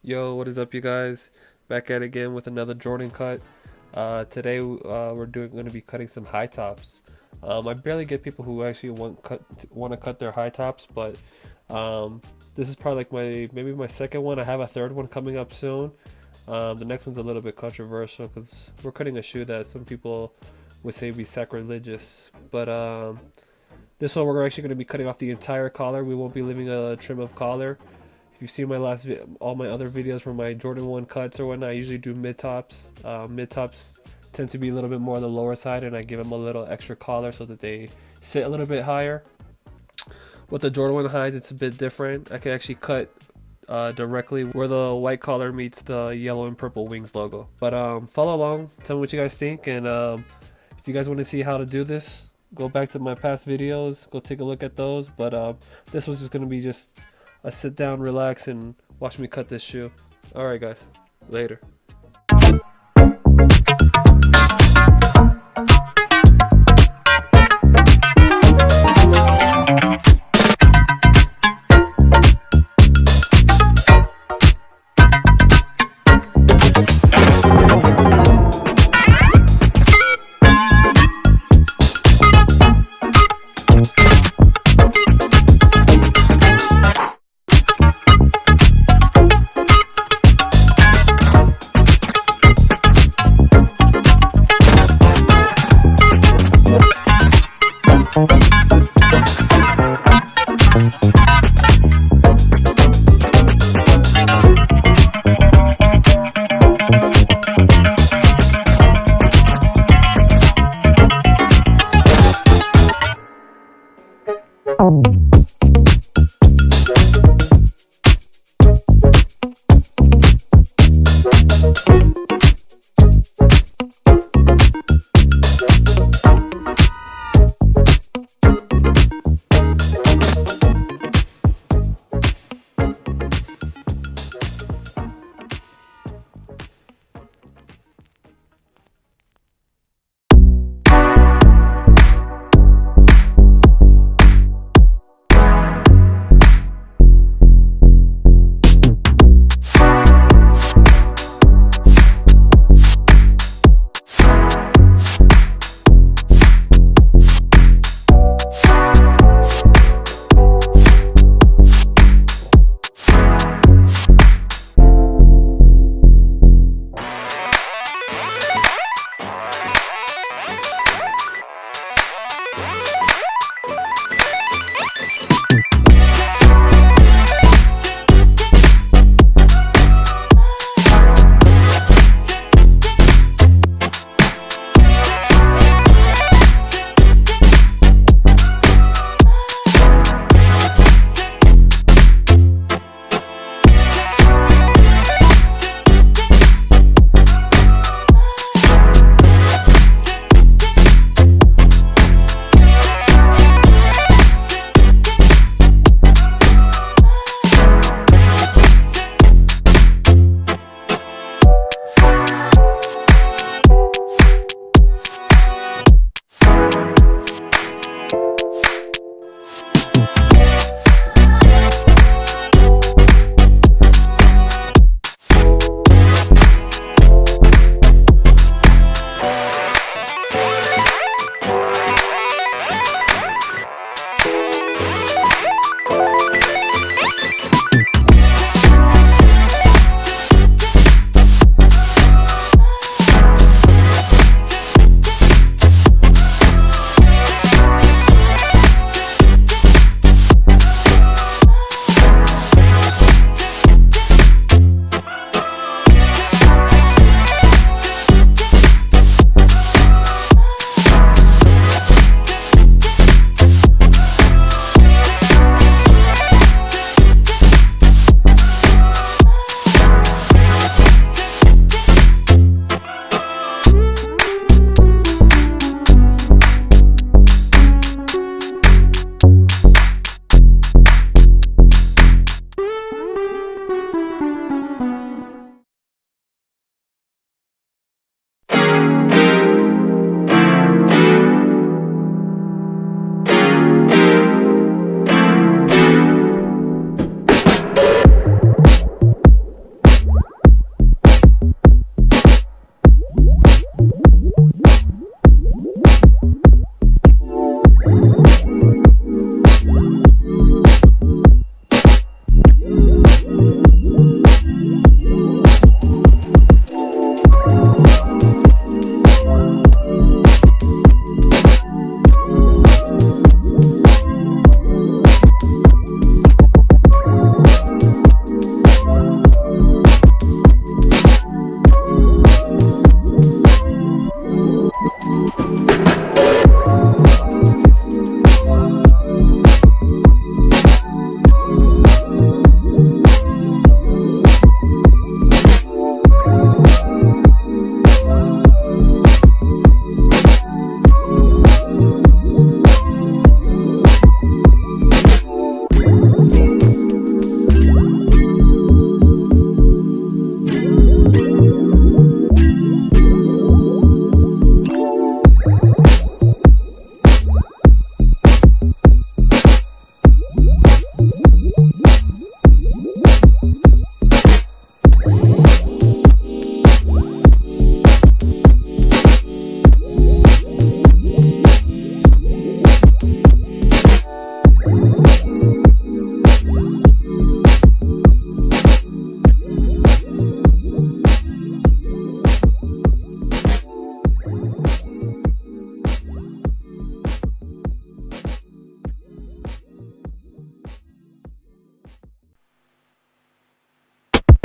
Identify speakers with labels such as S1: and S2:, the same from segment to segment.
S1: Yo, what is up, you guys? Back at it again with another Jordan cut. Today we're going to be cutting some high tops. I barely get people who actually want to cut their high tops, but this is probably like maybe my second one. I have a third one coming up soon. The next one's a little bit controversial because we're cutting a shoe that some people would say be sacrilegious. But this one we're actually going to be cutting off the entire collar. We won't be leaving a trim of collar. If you've seen all my other videos from my Jordan 1 cuts or whatnot, I usually do mid tops. Mid tops tend to be a little bit more on the lower side, and I give them a little extra collar so that they sit a little bit higher. With the Jordan 1 highs, it's a bit different. I can actually cut directly where the white collar meets the yellow and purple wings logo. But follow along, tell me what you guys think, and if you guys want to see how to do this, go back to my past videos, go take a look at those. But this was just going to be just a sit down, relax, and watch me cut this shoe. Alright guys, later.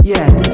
S2: Yeah.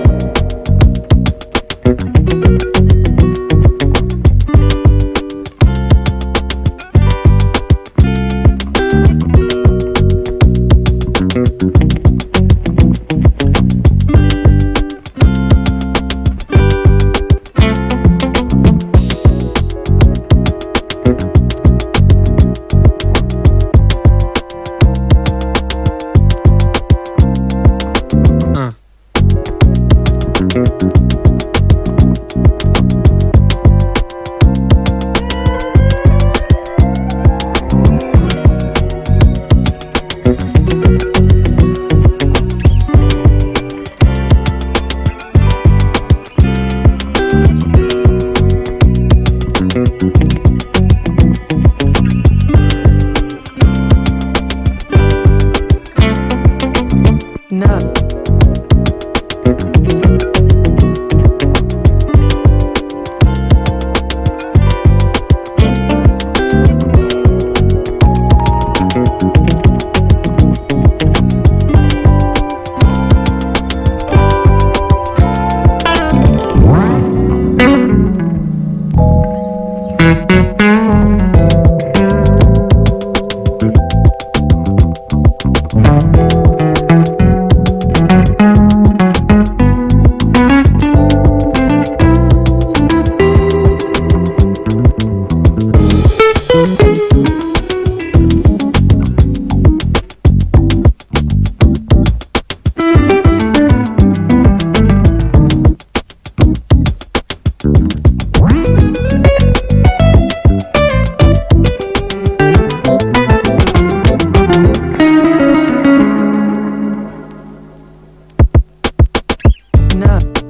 S2: No. No.